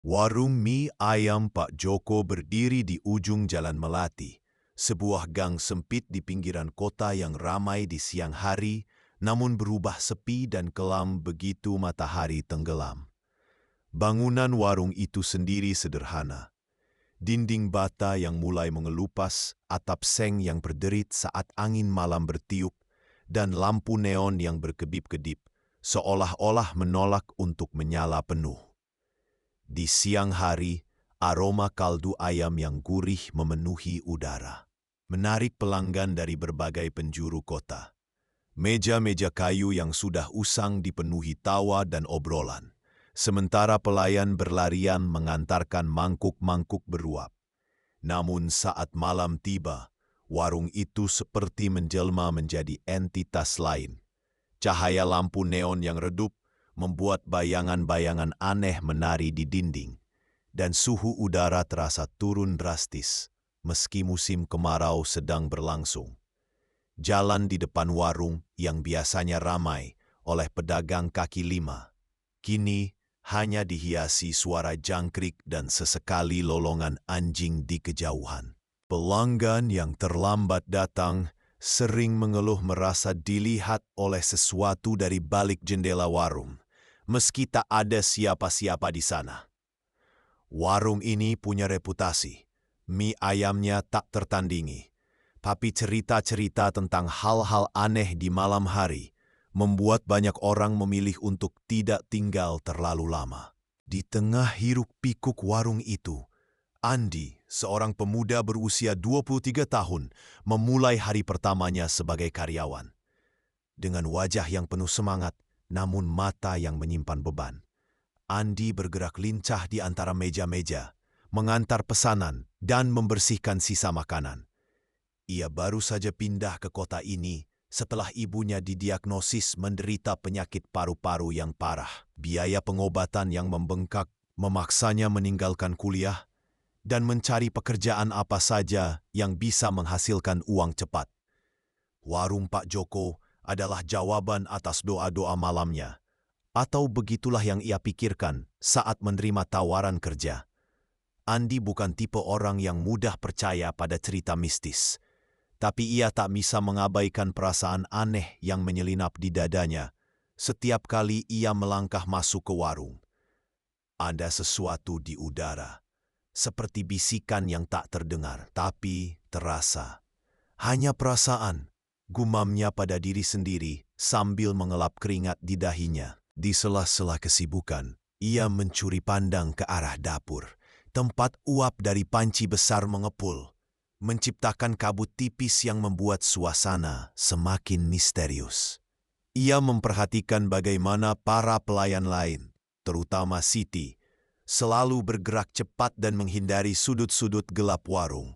Warung mie ayam Pak Joko berdiri di ujung Jalan Melati, sebuah gang sempit di pinggiran kota yang ramai di siang hari, namun berubah sepi dan kelam begitu matahari tenggelam. Bangunan warung itu sendiri sederhana. Dinding bata yang mulai mengelupas, atap seng yang berderit saat angin malam bertiup, dan lampu neon yang berkedip-kedip, seolah-olah menolak untuk menyala penuh. Di siang hari, aroma kaldu ayam yang gurih memenuhi udara, menarik pelanggan dari berbagai penjuru kota. Meja-meja kayu yang sudah usang dipenuhi tawa dan obrolan, sementara pelayan berlarian mengantarkan mangkuk-mangkuk beruap. Namun saat malam tiba, warung itu seperti menjelma menjadi entitas lain. Cahaya lampu neon yang redup membuat bayangan-bayangan aneh menari di dinding, dan suhu udara terasa turun drastis meski musim kemarau sedang berlangsung. Jalan di depan warung yang biasanya ramai oleh pedagang kaki lima, kini hanya dihiasi suara jangkrik dan sesekali lolongan anjing di kejauhan. Pelanggan yang terlambat datang sering mengeluh merasa dilihat oleh sesuatu dari balik jendela warung, meski tak ada siapa-siapa di sana. Warung ini punya reputasi, mie ayamnya tak tertandingi, tapi cerita-cerita tentang hal-hal aneh di malam hari membuat banyak orang memilih untuk tidak tinggal terlalu lama. Di tengah hiruk-pikuk warung itu, Andi, seorang pemuda berusia 23 tahun, memulai hari pertamanya sebagai karyawan. Dengan wajah yang penuh semangat, namun mata yang menyimpan beban, Andi bergerak lincah di antara meja-meja, mengantar pesanan dan membersihkan sisa makanan. Ia baru saja pindah ke kota ini setelah ibunya didiagnosis menderita penyakit paru-paru yang parah. Biaya pengobatan yang membengkak memaksanya meninggalkan kuliah dan mencari pekerjaan apa saja yang bisa menghasilkan uang cepat. Warung Pak Joko adalah jawaban atas doa-doa malamnya, atau begitulah yang ia pikirkan saat menerima tawaran kerja. Andi bukan tipe orang yang mudah percaya pada cerita mistis, tapi ia tak bisa mengabaikan perasaan aneh yang menyelinap di dadanya setiap kali ia melangkah masuk ke warung. Ada sesuatu di udara, seperti bisikan yang tak terdengar, tapi terasa. Hanya perasaan, gumamnya pada diri sendiri sambil mengelap keringat di dahinya. Di sela-sela kesibukan, ia mencuri pandang ke arah dapur, tempat uap dari panci besar mengepul, menciptakan kabut tipis yang membuat suasana semakin misterius. Ia memperhatikan bagaimana para pelayan lain, terutama Siti, selalu bergerak cepat dan menghindari sudut-sudut gelap warung.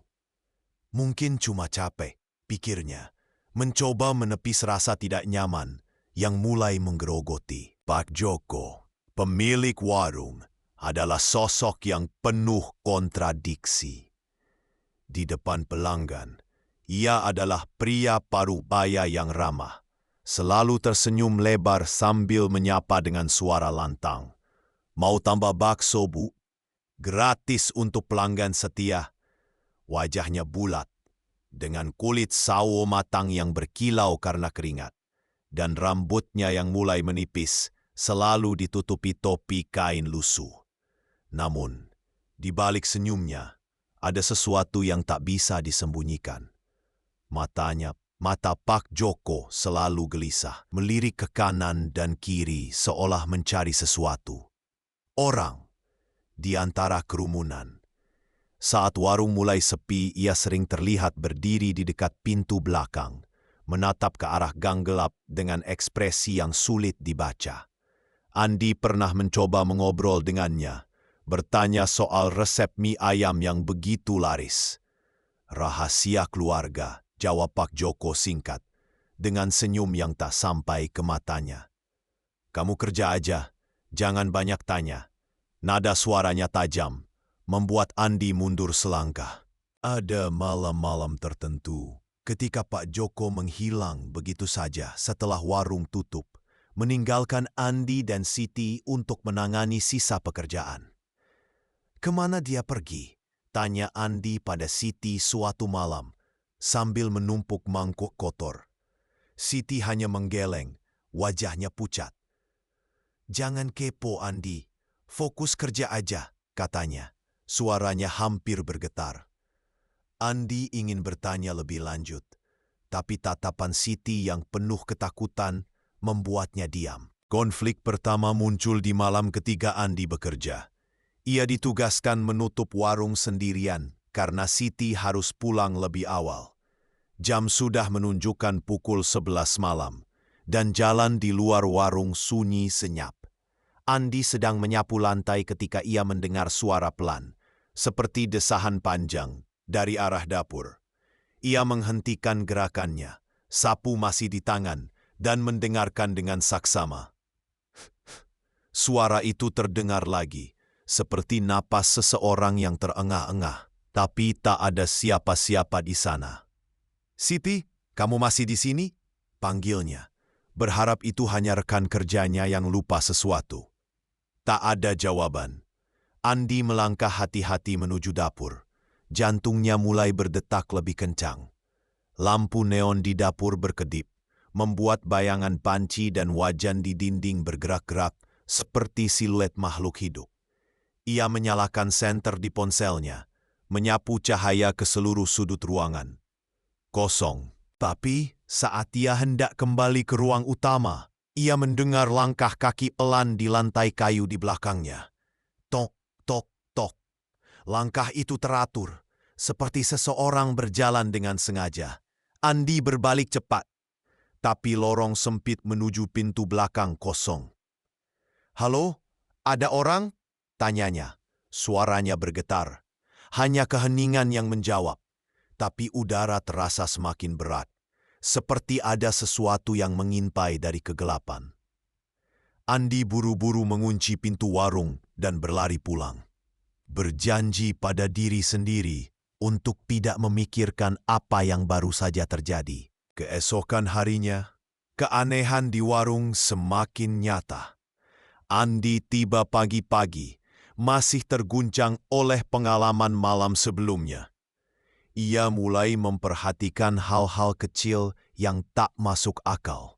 Mungkin cuma capek, pikirnya, mencoba menepis rasa tidak nyaman yang mulai menggerogoti. Pak Joko, pemilik warung, adalah sosok yang penuh kontradiksi. Di depan pelanggan, ia adalah pria parubaya yang ramah, selalu tersenyum lebar sambil menyapa dengan suara lantang. "Mau tambah bakso, Bu? Gratis untuk pelanggan setia." Wajahnya bulat, dengan kulit sawo matang yang berkilau karena keringat, dan rambutnya yang mulai menipis selalu ditutupi topi kain lusuh. Namun, di balik senyumnya, ada sesuatu yang tak bisa disembunyikan. Mata Pak Joko selalu gelisah, melirik ke kanan dan kiri seolah mencari sesuatu. Orang di antara kerumunan. Saat warung mulai sepi, ia sering terlihat berdiri di dekat pintu belakang, menatap ke arah gang gelap dengan ekspresi yang sulit dibaca. Andi pernah mencoba mengobrol dengannya, bertanya soal resep mie ayam yang begitu laris. "Rahasia keluarga," jawab Pak Joko singkat, dengan senyum yang tak sampai ke matanya. "Kamu kerja aja, jangan banyak tanya." Nada suaranya tajam, membuat Andi mundur selangkah. Ada malam-malam tertentu, ketika Pak Joko menghilang begitu saja setelah warung tutup, meninggalkan Andi dan Siti untuk menangani sisa pekerjaan. Kemana dia pergi? Tanya Andi pada Siti suatu malam, sambil menumpuk mangkuk kotor. Siti hanya menggeleng, wajahnya pucat. Jangan kepo, Andi. Fokus kerja aja, katanya. Suaranya hampir bergetar. Andi ingin bertanya lebih lanjut, tapi tatapan Siti yang penuh ketakutan membuatnya diam. Konflik pertama muncul di malam ketika Andi bekerja. Ia ditugaskan menutup warung sendirian karena Siti harus pulang lebih awal. Jam sudah menunjukkan pukul 11 malam, dan jalan di luar warung sunyi senyap. Andi sedang menyapu lantai ketika ia mendengar suara pelan, seperti desahan panjang, dari arah dapur. Ia menghentikan gerakannya, sapu masih di tangan, dan mendengarkan dengan saksama. Suara itu terdengar lagi, seperti napas seseorang yang terengah-engah, tapi tak ada siapa-siapa di sana. Siti, kamu masih di sini? Panggilnya, berharap itu hanya rekan kerjanya yang lupa sesuatu. Tak ada jawaban. Andi melangkah hati-hati menuju dapur. Jantungnya mulai berdetak lebih kencang. Lampu neon di dapur berkedip, membuat bayangan panci dan wajan di dinding bergerak-gerak seperti siluet makhluk hidup. Ia menyalakan senter di ponselnya, menyapu cahaya ke seluruh sudut ruangan. Kosong. Tapi saat ia hendak kembali ke ruang utama, ia mendengar langkah kaki pelan di lantai kayu di belakangnya. Tok, tok, tok. Langkah itu teratur, seperti seseorang berjalan dengan sengaja. Andi berbalik cepat, tapi lorong sempit menuju pintu belakang kosong. "Halo, ada orang?" tanyanya. Suaranya bergetar. Hanya keheningan yang menjawab, tapi udara terasa semakin berat, seperti ada sesuatu yang mengintai dari kegelapan. Andi buru-buru mengunci pintu warung dan berlari pulang. Berjanji pada diri sendiri untuk tidak memikirkan apa yang baru saja terjadi. Keesokan harinya, keanehan di warung semakin nyata. Andi tiba pagi-pagi, masih terguncang oleh pengalaman malam sebelumnya. Ia mulai memperhatikan hal-hal kecil yang tak masuk akal.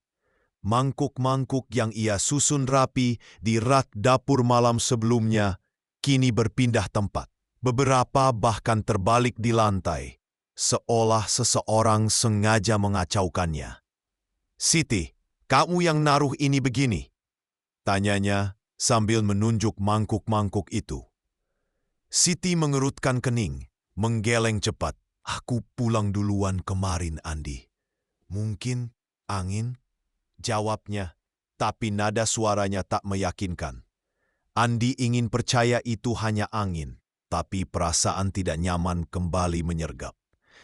Mangkuk-mangkuk yang ia susun rapi di rak dapur malam sebelumnya kini berpindah tempat. Beberapa bahkan terbalik di lantai, seolah seseorang sengaja mengacaukannya. "Siti, kamu yang naruh ini begini?" tanyanya sambil menunjuk mangkuk-mangkuk itu. Siti mengerutkan kening, menggeleng cepat. "Aku pulang duluan kemarin, Andi." "Mungkin angin?" jawabnya, tapi nada suaranya tak meyakinkan. Andi ingin percaya itu hanya angin, tapi perasaan tidak nyaman kembali menyergap.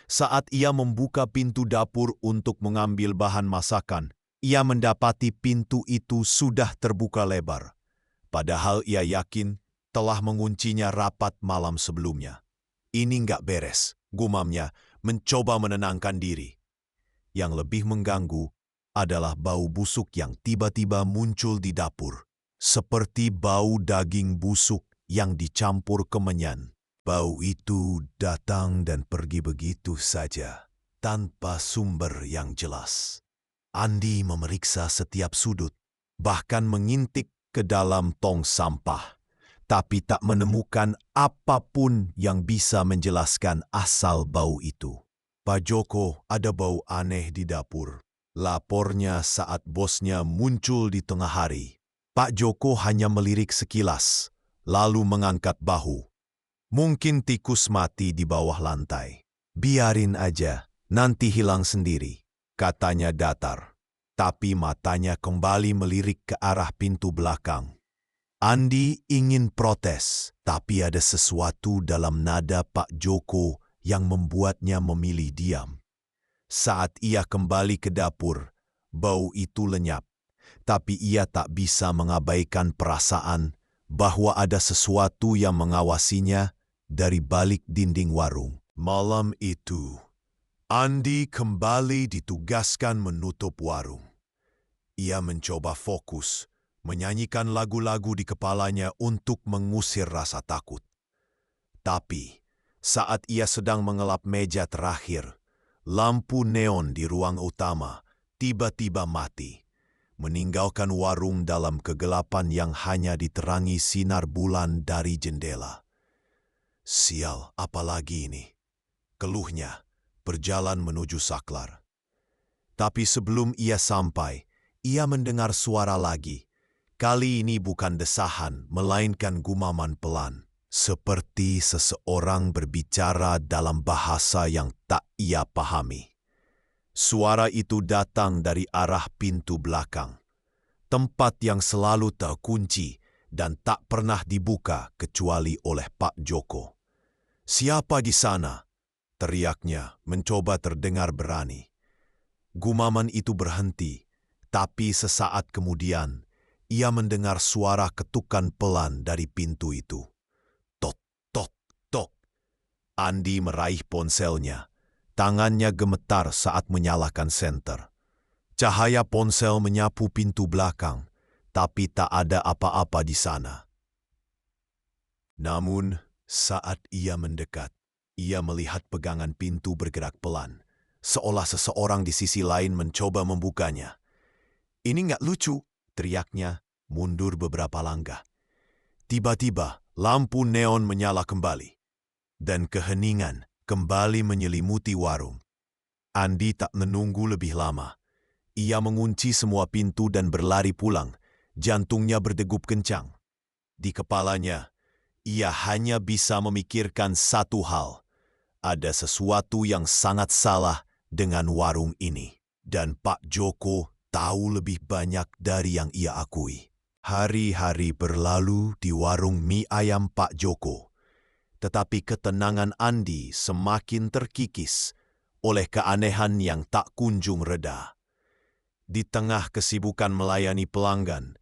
Saat ia membuka pintu dapur untuk mengambil bahan masakan, ia mendapati pintu itu sudah terbuka lebar. Padahal ia yakin telah menguncinya rapat malam sebelumnya. "Ini nggak beres," gumamnya, mencoba menenangkan diri. Yang lebih mengganggu adalah bau busuk yang tiba-tiba muncul di dapur, seperti bau daging busuk yang dicampur kemenyan. Bau itu datang dan pergi begitu saja, tanpa sumber yang jelas. Andi memeriksa setiap sudut, bahkan mengintip ke dalam tong sampah, tapi tak menemukan apapun yang bisa menjelaskan asal bau itu. "Pak Joko, ada bau aneh di dapur," lapornya saat bosnya muncul di tengah hari. Pak Joko hanya melirik sekilas, lalu mengangkat bahu. "Mungkin tikus mati di bawah lantai." "Biarin aja, nanti hilang sendiri," katanya datar. Tapi matanya kembali melirik ke arah pintu belakang. Andi ingin protes, tapi ada sesuatu dalam nada Pak Joko yang membuatnya memilih diam. Saat ia kembali ke dapur, bau itu lenyap, tapi ia tak bisa mengabaikan perasaan bahwa ada sesuatu yang mengawasinya dari balik dinding warung. Malam itu, Andi kembali ditugaskan menutup warung. Ia mencoba fokus, menyanyikan lagu-lagu di kepalanya untuk mengusir rasa takut. Tapi, saat ia sedang mengelap meja terakhir, lampu neon di ruang utama tiba-tiba mati, meninggalkan warung dalam kegelapan yang hanya diterangi sinar bulan dari jendela. "Sial, apalagi ini?" keluhnya, berjalan menuju saklar. Tapi sebelum ia sampai, ia mendengar suara lagi. Kali ini bukan desahan, melainkan gumaman pelan, seperti seseorang berbicara dalam bahasa yang tak ia pahami. Suara itu datang dari arah pintu belakang, tempat yang selalu terkunci dan tak pernah dibuka kecuali oleh Pak Joko. "Siapa di sana?" teriaknya, mencoba terdengar berani. Gumaman itu berhenti, tapi sesaat kemudian ia mendengar suara ketukan pelan dari pintu itu. Tok, tok, tok. Andi meraih ponselnya. Tangannya gemetar saat menyalakan senter. Cahaya ponsel menyapu pintu belakang, tapi tak ada apa-apa di sana. Namun, saat ia mendekat, ia melihat pegangan pintu bergerak pelan, seolah seseorang di sisi lain mencoba membukanya. "Ini nggak lucu," teriaknya, mundur beberapa langkah. Tiba-tiba, lampu neon menyala kembali, dan keheningan kembali menyelimuti warung. Andi tak menunggu lebih lama. Ia mengunci semua pintu dan berlari pulang, jantungnya berdegup kencang. Di kepalanya, ia hanya bisa memikirkan satu hal. Ada sesuatu yang sangat salah dengan warung ini. Dan Pak Joko tahu lebih banyak dari yang ia akui. Hari-hari berlalu di warung mie ayam Pak Joko. Tetapi ketenangan Andi semakin terkikis oleh keanehan yang tak kunjung reda. Di tengah kesibukan melayani pelanggan,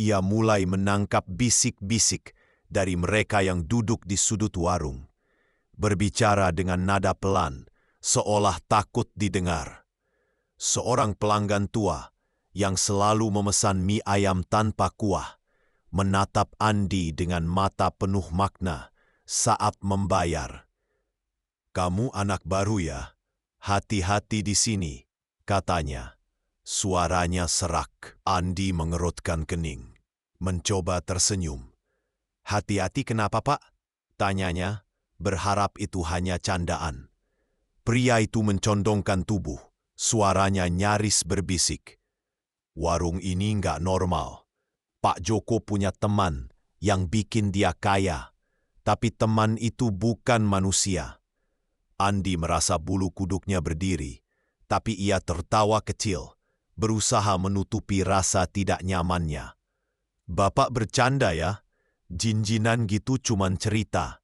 ia mulai menangkap bisik-bisik dari mereka yang duduk di sudut warung, berbicara dengan nada pelan, seolah takut didengar. Seorang pelanggan tua yang selalu memesan mie ayam tanpa kuah, menatap Andi dengan mata penuh makna saat membayar. "Kamu anak baru ya? Hati-hati di sini," katanya. Suaranya serak. Andi mengerutkan kening, mencoba tersenyum. "Hati-hati kenapa, Pak?" tanyanya, berharap itu hanya candaan. Pria itu mencondongkan tubuh, suaranya nyaris berbisik. "Warung ini nggak normal. Pak Joko punya teman yang bikin dia kaya, tapi teman itu bukan manusia." Andi merasa bulu kuduknya berdiri, tapi ia tertawa kecil, berusaha menutupi rasa tidak nyamannya. "Bapak bercanda ya? Jinjinan gitu cuman cerita."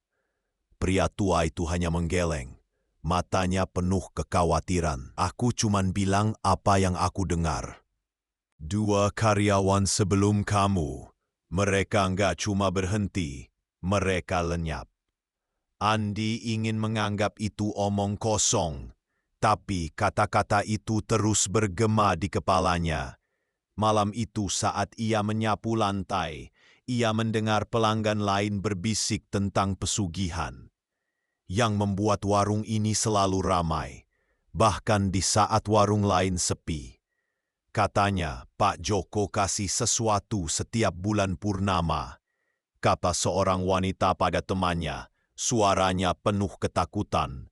Pria tua itu hanya menggeleng, matanya penuh kekhawatiran. "Aku cuman bilang apa yang aku dengar. 2 karyawan sebelum kamu, mereka nggak cuma berhenti, mereka lenyap." Andi ingin menganggap itu omong kosong, tapi kata-kata itu terus bergema di kepalanya. Malam itu saat ia menyapu lantai, ia mendengar pelanggan lain berbisik tentang pesugihan yang membuat warung ini selalu ramai, bahkan di saat warung lain sepi. Katanya, Pak Joko kasih sesuatu setiap bulan purnama, kata seorang wanita pada temannya, suaranya penuh ketakutan.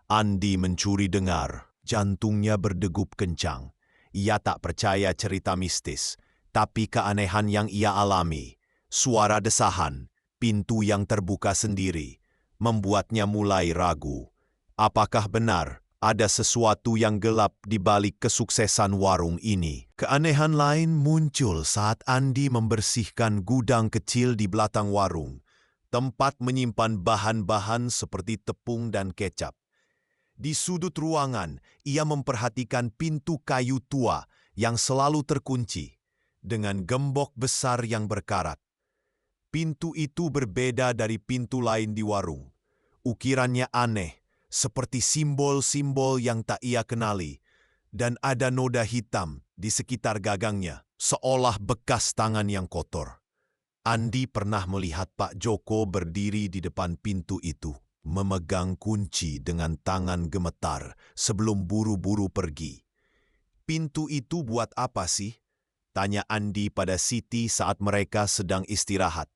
Andi mencuri dengar, jantungnya berdegup kencang. Ia tak percaya cerita mistis, tapi keanehan yang ia alami, suara desahan, pintu yang terbuka sendiri, membuatnya mulai ragu. Apakah benar ada sesuatu yang gelap di balik kesuksesan warung ini? Keanehan lain muncul saat Andi membersihkan gudang kecil di belakang warung, tempat menyimpan bahan-bahan seperti tepung dan kecap. Di sudut ruangan, ia memperhatikan pintu kayu tua yang selalu terkunci, dengan gembok besar yang berkarat. Pintu itu berbeda dari pintu lain di warung. Ukirannya aneh, seperti simbol-simbol yang tak ia kenali, dan ada noda hitam di sekitar gagangnya, seolah bekas tangan yang kotor. Andi pernah melihat Pak Joko berdiri di depan pintu itu, memegang kunci dengan tangan gemetar sebelum buru-buru pergi. "Pintu itu buat apa sih?" tanya Andi pada Siti saat mereka sedang istirahat.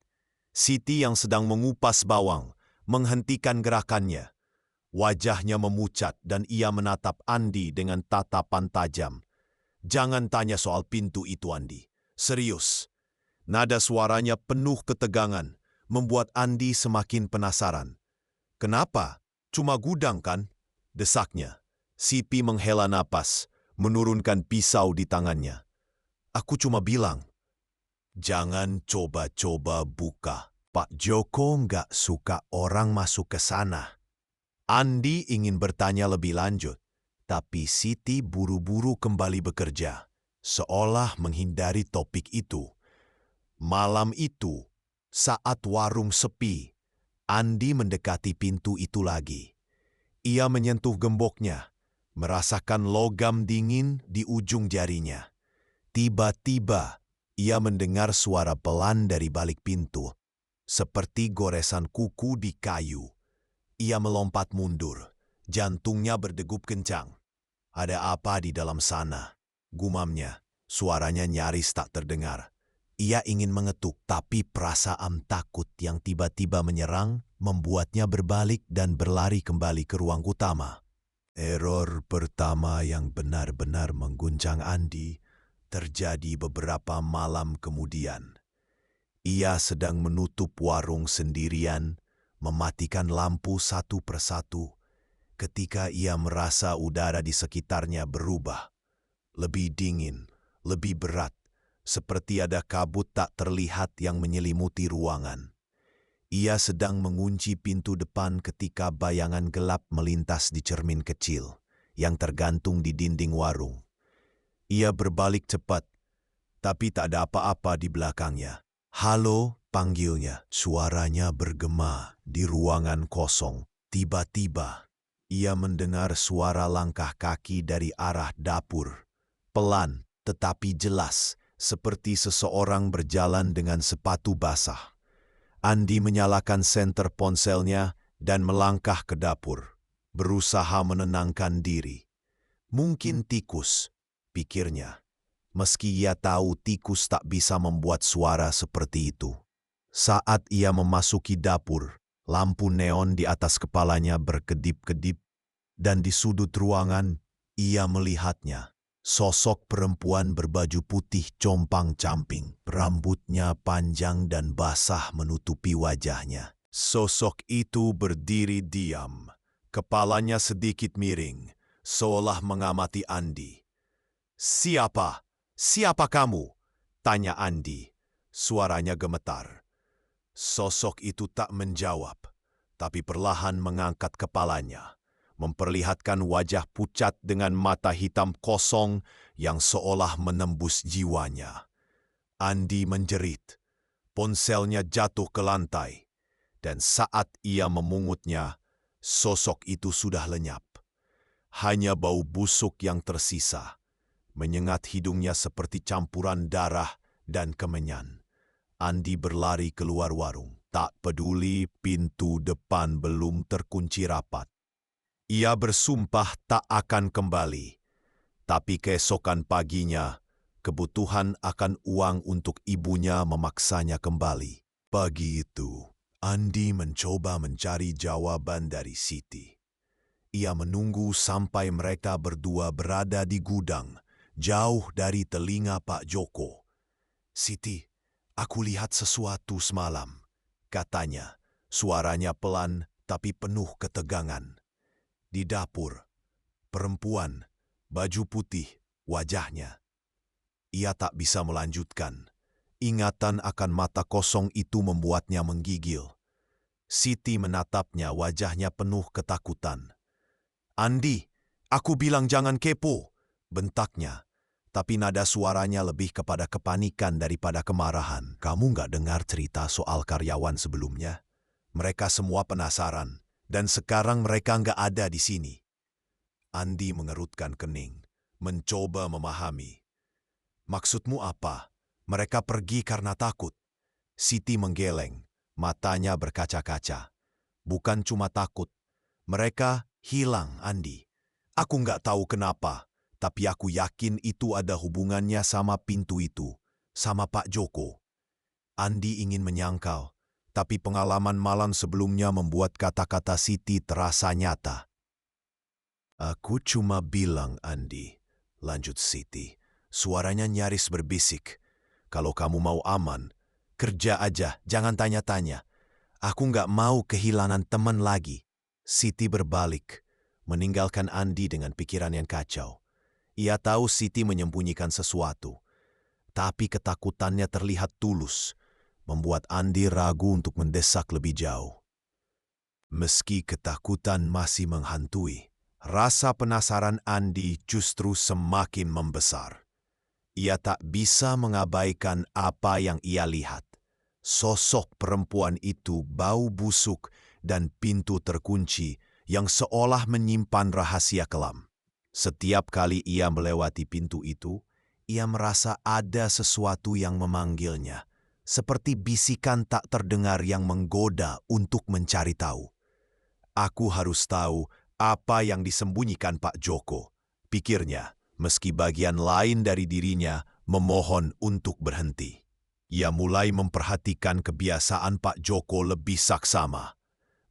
Siti yang sedang mengupas bawang, menghentikan gerakannya. Wajahnya memucat dan ia menatap Andi dengan tatapan tajam. "Jangan tanya soal pintu itu, Andi. Serius." Nada suaranya penuh ketegangan, membuat Andi semakin penasaran. "Kenapa? Cuma gudang kan?" desaknya. Siti menghela napas, menurunkan pisau di tangannya. "Aku cuma bilang, jangan coba-coba buka. Pak Joko nggak suka orang masuk ke sana." Andi ingin bertanya lebih lanjut, tapi Siti buru-buru kembali bekerja, seolah menghindari topik itu. Malam itu, saat warung sepi, Andi mendekati pintu itu lagi. Ia menyentuh gemboknya, merasakan logam dingin di ujung jarinya. Tiba-tiba, ia mendengar suara pelan dari balik pintu, seperti goresan kuku di kayu. Ia melompat mundur, jantungnya berdegup kencang. "Ada apa di dalam sana?" gumamnya. Suaranya nyaris tak terdengar. Ia ingin mengetuk, tapi perasaan takut yang tiba-tiba menyerang membuatnya berbalik dan berlari kembali ke ruang utama. Error pertama yang benar-benar mengguncang Andi terjadi beberapa malam kemudian. Ia sedang menutup warung sendirian, mematikan lampu satu persatu, ketika ia merasa udara di sekitarnya berubah. Lebih dingin, lebih berat, seperti ada kabut tak terlihat yang menyelimuti ruangan. Ia sedang mengunci pintu depan ketika bayangan gelap melintas di cermin kecil yang tergantung di dinding warung. Ia berbalik cepat, tapi tak ada apa-apa di belakangnya. "Halo," panggilnya. Suaranya bergema di ruangan kosong. Tiba-tiba, ia mendengar suara langkah kaki dari arah dapur. Pelan, tetapi jelas, seperti seseorang berjalan dengan sepatu basah. Andi menyalakan senter ponselnya dan melangkah ke dapur, berusaha menenangkan diri. Mungkin tikus, pikirnya, meski ia tahu tikus tak bisa membuat suara seperti itu. Saat ia memasuki dapur, lampu neon di atas kepalanya berkedip-kedip, dan di sudut ruangan ia melihatnya. Sosok perempuan berbaju putih compang-camping, rambutnya panjang dan basah menutupi wajahnya. Sosok itu berdiri diam, kepalanya sedikit miring, seolah mengamati Andi. "Siapa? Siapa kamu?" tanya Andi. Suaranya gemetar. Sosok itu tak menjawab, tapi perlahan mengangkat kepalanya, memperlihatkan wajah pucat dengan mata hitam kosong yang seolah menembus jiwanya. Andi menjerit. Ponselnya jatuh ke lantai, dan saat ia memungutnya, sosok itu sudah lenyap. Hanya bau busuk yang tersisa, menyengat hidungnya seperti campuran darah dan kemenyan. Andi berlari keluar warung. Tak peduli pintu depan belum terkunci rapat. Ia bersumpah tak akan kembali. Tapi keesokan paginya, kebutuhan akan uang untuk ibunya memaksanya kembali. Pagi itu, Andi mencoba mencari jawaban dari Siti. Ia menunggu sampai mereka berdua berada di gudang, jauh dari telinga Pak Joko. "Siti, aku lihat sesuatu semalam," katanya. Suaranya pelan tapi penuh ketegangan. Di dapur, perempuan, baju putih, wajahnya. Ia tak bisa melanjutkan. Ingatan akan mata kosong itu membuatnya menggigil. Siti menatapnya, wajahnya penuh ketakutan. "Andi, aku bilang jangan kepo," bentaknya. Tapi nada suaranya lebih kepada kepanikan daripada kemarahan. "Kamu nggak dengar cerita soal karyawan sebelumnya? Mereka semua penasaran, dan sekarang mereka nggak ada di sini." Andi mengerutkan kening, mencoba memahami. "Maksudmu apa? Mereka pergi karena takut?" Siti menggeleng, matanya berkaca-kaca. Bukan cuma takut, mereka hilang, Andi. Aku nggak tahu kenapa, tapi aku yakin itu ada hubungannya sama pintu itu, sama Pak Joko. Andi ingin menyangkal, tapi pengalaman malam sebelumnya membuat kata-kata Siti terasa nyata. Aku cuma bilang, Andi, lanjut Siti. Suaranya nyaris berbisik. Kalau kamu mau aman, kerja aja, jangan tanya-tanya. Aku nggak mau kehilangan teman lagi. Siti berbalik, meninggalkan Andi dengan pikiran yang kacau. Ia tahu Siti menyembunyikan sesuatu, tapi ketakutannya terlihat tulus, membuat Andi ragu untuk mendesak lebih jauh. Meski ketakutan masih menghantui, rasa penasaran Andi justru semakin membesar. Ia tak bisa mengabaikan apa yang ia lihat. Sosok perempuan itu bau busuk dan pintu terkunci yang seolah menyimpan rahasia kelam. Setiap kali ia melewati pintu itu, ia merasa ada sesuatu yang memanggilnya, seperti bisikan tak terdengar yang menggoda untuk mencari tahu. Aku harus tahu apa yang disembunyikan Pak Joko, pikirnya, meski bagian lain dari dirinya memohon untuk berhenti. Ia mulai memperhatikan kebiasaan Pak Joko lebih saksama.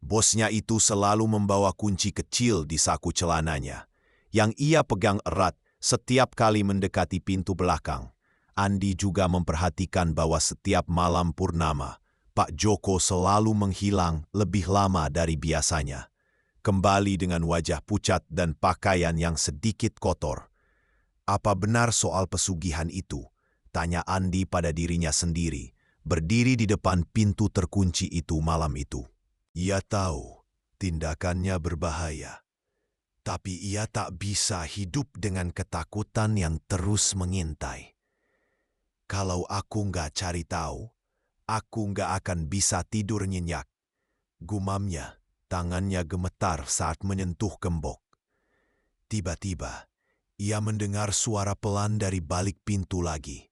Bosnya itu selalu membawa kunci kecil di saku celananya, yang ia pegang erat setiap kali mendekati pintu belakang. Andi juga memperhatikan bahwa setiap malam purnama, Pak Joko selalu menghilang lebih lama dari biasanya. Kembali dengan wajah pucat dan pakaian yang sedikit kotor. Apa benar soal pesugihan itu? Tanya Andi pada dirinya sendiri, berdiri di depan pintu terkunci itu malam itu. Ia tahu tindakannya berbahaya, tapi ia tak bisa hidup dengan ketakutan yang terus mengintai. Kalau aku nggak cari tahu, aku nggak akan bisa tidur nyenyak. Gumamnya, tangannya gemetar saat menyentuh gembok. Tiba-tiba, ia mendengar suara pelan dari balik pintu lagi.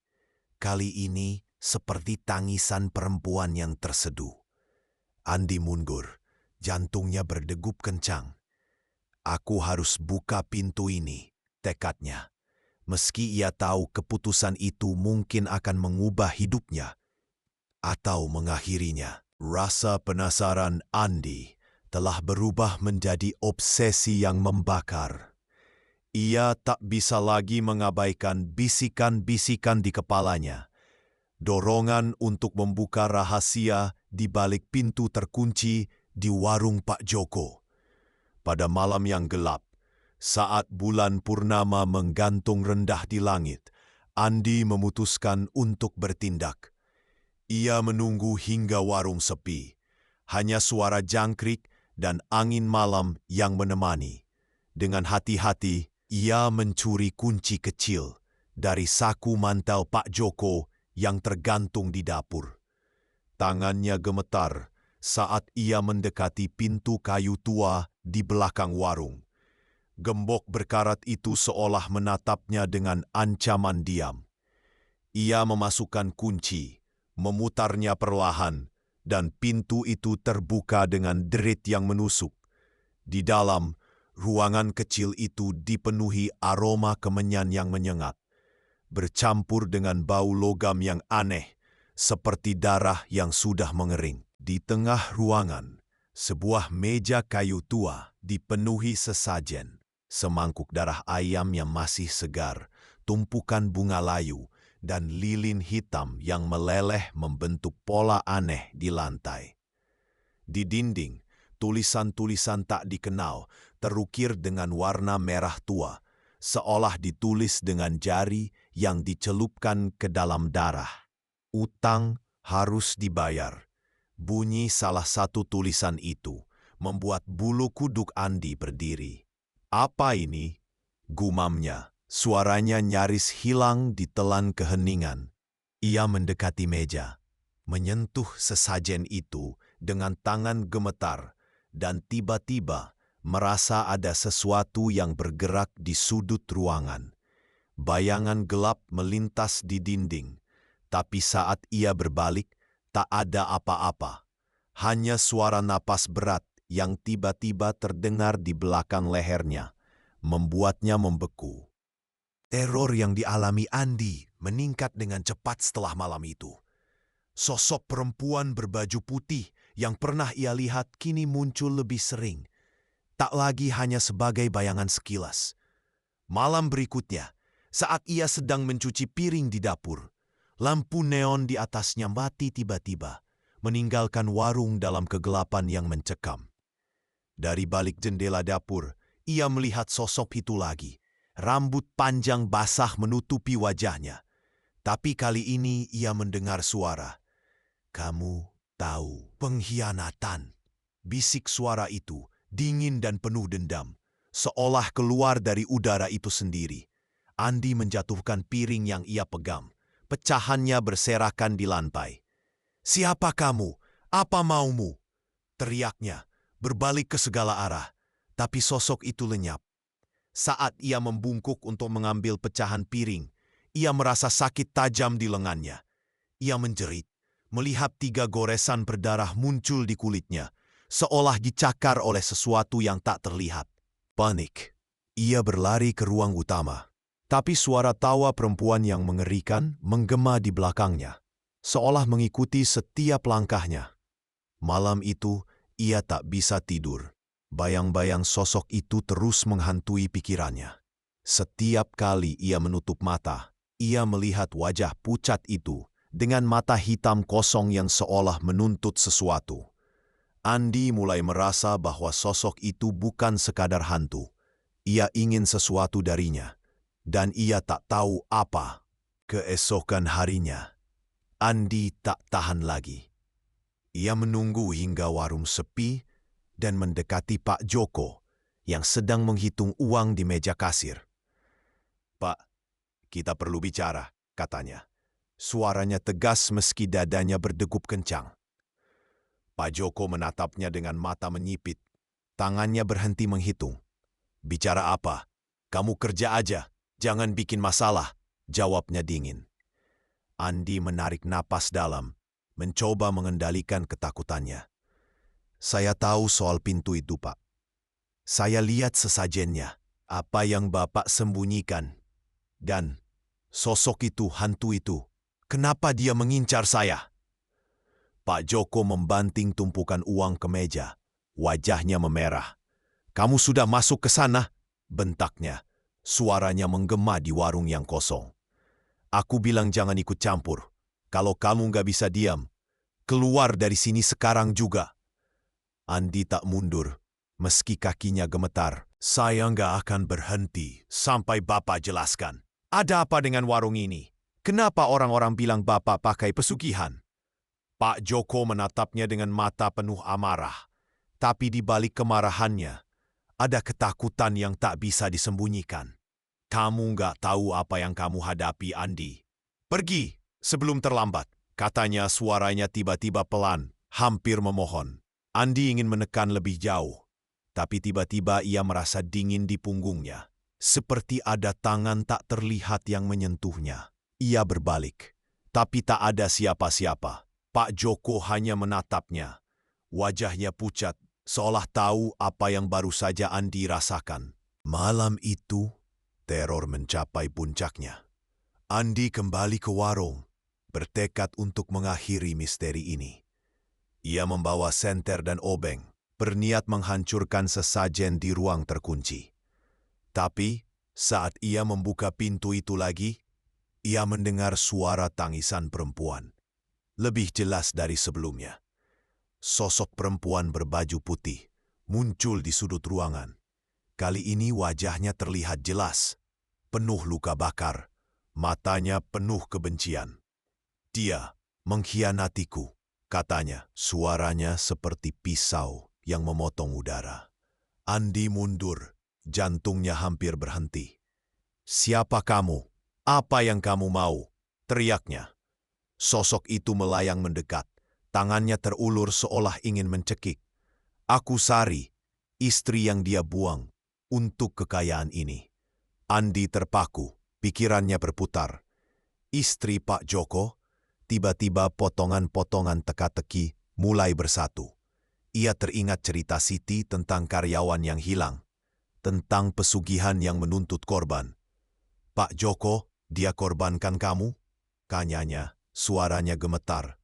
Kali ini seperti tangisan perempuan yang terseduh. Andi mundur, jantungnya berdegup kencang. Aku harus buka pintu ini, tekadnya. Meski ia tahu keputusan itu mungkin akan mengubah hidupnya atau mengakhirinya. Rasa penasaran Andi telah berubah menjadi obsesi yang membakar. Ia tak bisa lagi mengabaikan bisikan-bisikan di kepalanya. Dorongan untuk membuka rahasia di balik pintu terkunci di warung Pak Joko. Pada malam yang gelap, saat bulan purnama menggantung rendah di langit, Andi memutuskan untuk bertindak. Ia menunggu hingga warung sepi. Hanya suara jangkrik dan angin malam yang menemani. Dengan hati-hati, ia mencuri kunci kecil dari saku mantel Pak Joko yang tergantung di dapur. Tangannya gemetar saat ia mendekati pintu kayu tua di belakang warung. Gembok berkarat itu seolah menatapnya dengan ancaman diam. Ia memasukkan kunci, memutarnya perlahan, dan pintu itu terbuka dengan derit yang menusuk. Di dalam, ruangan kecil itu dipenuhi aroma kemenyan yang menyengat, bercampur dengan bau logam yang aneh, seperti darah yang sudah mengering. Di tengah ruangan, sebuah meja kayu tua dipenuhi sesajen, semangkuk darah ayam yang masih segar, tumpukan bunga layu, dan lilin hitam yang meleleh membentuk pola aneh di lantai. Di dinding, tulisan-tulisan tak dikenal terukir dengan warna merah tua, seolah ditulis dengan jari yang dicelupkan ke dalam darah. Utang harus dibayar. Bunyi salah satu tulisan itu membuat bulu kuduk Andi berdiri. Apa ini? Gumamnya. Suaranya nyaris hilang di telan keheningan. Ia mendekati meja, menyentuh sesajen itu dengan tangan gemetar, dan tiba-tiba merasa ada sesuatu yang bergerak di sudut ruangan. Bayangan gelap melintas di dinding, tapi saat ia berbalik, Tak ada apa-apa. Hanya suara napas berat yang tiba-tiba terdengar di belakang lehernya, membuatnya membeku. Teror yang dialami Andi meningkat dengan cepat setelah malam itu. Sosok perempuan berbaju putih yang pernah ia lihat kini muncul lebih sering. Tak lagi hanya sebagai bayangan sekilas. Malam berikutnya, saat ia sedang mencuci piring di dapur, lampu neon di atasnya mati tiba-tiba, meninggalkan warung dalam kegelapan yang mencekam. Dari balik jendela dapur, ia melihat sosok itu lagi. Rambut panjang basah menutupi wajahnya. Tapi kali ini ia mendengar suara. "Kamu tahu pengkhianatan." Bisik suara itu, dingin dan penuh dendam, seolah keluar dari udara itu sendiri. Andi menjatuhkan piring yang ia pegang. Pecahannya berserakan di lantai. "Siapa kamu? Apa maumu?" teriaknya, berbalik ke segala arah. Tapi sosok itu lenyap. Saat ia membungkuk untuk mengambil pecahan piring, ia merasa sakit tajam di lengannya. Ia menjerit, melihat 3 goresan berdarah muncul di kulitnya, seolah dicakar oleh sesuatu yang tak terlihat. Panik. Ia berlari ke ruang utama. Tapi suara tawa perempuan yang mengerikan menggema di belakangnya, seolah mengikuti setiap langkahnya. Malam itu, ia tak bisa tidur. Bayang-bayang sosok itu terus menghantui pikirannya. Setiap kali ia menutup mata, ia melihat wajah pucat itu dengan mata hitam kosong yang seolah menuntut sesuatu. Andi mulai merasa bahwa sosok itu bukan sekadar hantu. Ia ingin sesuatu darinya, dan ia tak tahu apa. Keesokan harinya, Andi tak tahan lagi. Ia menunggu hingga warung sepi dan mendekati Pak Joko yang sedang menghitung uang di meja kasir. "Pak, kita perlu bicara," katanya. Suaranya tegas meski dadanya berdegup kencang. Pak Joko menatapnya dengan mata menyipit. Tangannya berhenti menghitung. "Bicara apa? Kamu kerja aja, jangan bikin masalah," jawabnya dingin. Andi menarik napas dalam, mencoba mengendalikan ketakutannya. "Saya tahu soal pintu itu, Pak. Saya lihat sesajennya, apa yang Bapak sembunyikan. Dan sosok itu, hantu itu, kenapa dia mengincar saya?" Pak Joko membanting tumpukan uang ke meja. Wajahnya memerah. "Kamu sudah masuk ke sana?" bentaknya. Suaranya menggema di warung yang kosong. "Aku bilang jangan ikut campur. Kalau kamu nggak bisa diam, keluar dari sini sekarang juga." Andi tak mundur, meski kakinya gemetar. "Saya nggak akan berhenti sampai Bapak jelaskan. Ada apa dengan warung ini? Kenapa orang-orang bilang Bapak pakai pesugihan?" Pak Joko menatapnya dengan mata penuh amarah. Tapi di balik kemarahannya, ada ketakutan yang tak bisa disembunyikan. "Kamu nggak tahu apa yang kamu hadapi, Andi. Pergi sebelum terlambat," katanya, suaranya tiba-tiba pelan, hampir memohon. Andi ingin menekan lebih jauh, tapi tiba-tiba ia merasa dingin di punggungnya. Seperti ada tangan tak terlihat yang menyentuhnya. Ia berbalik, tapi tak ada siapa-siapa. Pak Joko hanya menatapnya. Wajahnya pucat, seolah tahu apa yang baru saja Andi rasakan. Malam itu, teror mencapai puncaknya. Andi kembali ke warung, bertekad untuk mengakhiri misteri ini. Ia membawa senter dan obeng, berniat menghancurkan sesajen di ruang terkunci. Tapi, saat ia membuka pintu itu lagi, ia mendengar suara tangisan perempuan. Lebih jelas dari sebelumnya. Sosok perempuan berbaju putih muncul di sudut ruangan. Kali ini wajahnya terlihat jelas, penuh luka bakar, matanya penuh kebencian. "Dia mengkhianatiku," katanya, suaranya seperti pisau yang memotong udara. Andi mundur, jantungnya hampir berhenti. "Siapa kamu? Apa yang kamu mau?" teriaknya. Sosok itu melayang mendekat, tangannya terulur seolah ingin mencekik. "Aku Sari, istri yang dia buang untuk kekayaan ini." Andi terpaku, pikirannya berputar. Istri Pak Joko? Tiba-tiba potongan-potongan teka-teki mulai bersatu. Ia teringat cerita Siti tentang karyawan yang hilang, tentang pesugihan yang menuntut korban. "Pak Joko, dia korbankan kamu?" tanyanya, suaranya gemetar.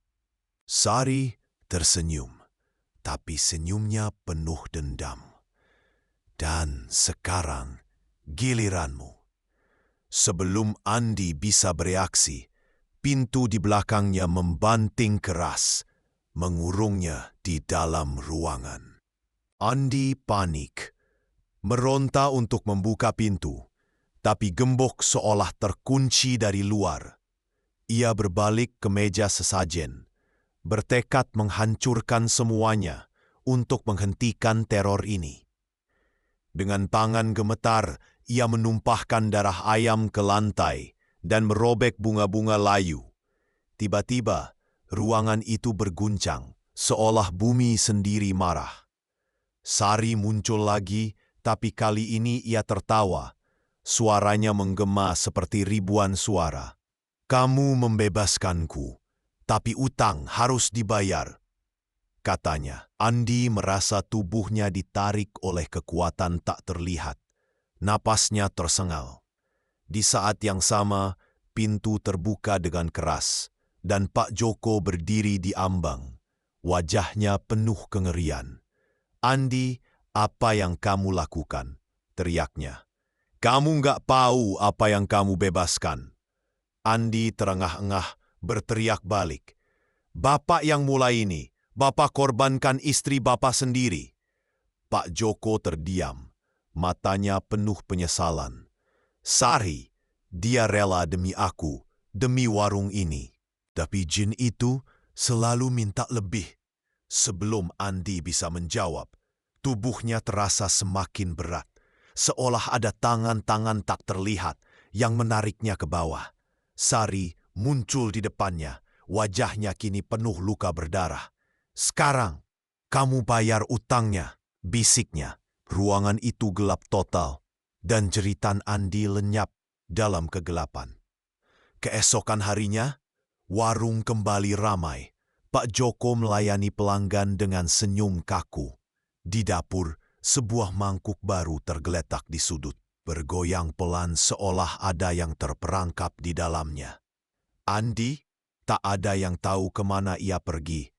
Sari tersenyum, tapi senyumnya penuh dendam. "Dan sekarang giliranmu." Sebelum Andi bisa bereaksi, pintu di belakangnya membanting keras, mengurungnya di dalam ruangan. Andi panik, meronta untuk membuka pintu, tapi gembok seolah terkunci dari luar. Ia berbalik ke meja sesajen, bertekad menghancurkan semuanya untuk menghentikan teror ini. Dengan tangan gemetar, ia menumpahkan darah ayam ke lantai dan merobek bunga-bunga layu. Tiba-tiba, ruangan itu berguncang, seolah bumi sendiri marah. Sari muncul lagi, tapi kali ini ia tertawa. Suaranya menggema seperti ribuan suara. "Kamu membebaskanku, tapi utang harus dibayar," katanya. Andi merasa tubuhnya ditarik oleh kekuatan tak terlihat. Napasnya tersengal. Di saat yang sama, pintu terbuka dengan keras, dan Pak Joko berdiri di ambang. Wajahnya penuh kengerian. "Andi, apa yang kamu lakukan?" teriaknya. "Kamu nggak tahu apa yang kamu bebaskan." Andi terengah-engah berteriak balik. "Bapak yang mulai ini, Bapak korbankan istri Bapak sendiri." Pak Joko terdiam, matanya penuh penyesalan. "Sari, dia rela demi aku, demi warung ini." Tapi jin itu selalu minta lebih. Sebelum Andi bisa menjawab, tubuhnya terasa semakin berat, seolah ada tangan-tangan tak terlihat yang menariknya ke bawah. Sari muncul di depannya, wajahnya kini penuh luka berdarah. "Sekarang, kamu bayar utangnya," bisiknya. Ruangan itu gelap total, dan jeritan Andi lenyap dalam kegelapan. Keesokan harinya, warung kembali ramai. Pak Joko melayani pelanggan dengan senyum kaku. Di dapur, sebuah mangkuk baru tergeletak di sudut, bergoyang pelan seolah ada yang terperangkap di dalamnya. Andi, tak ada yang tahu kemana ia pergi,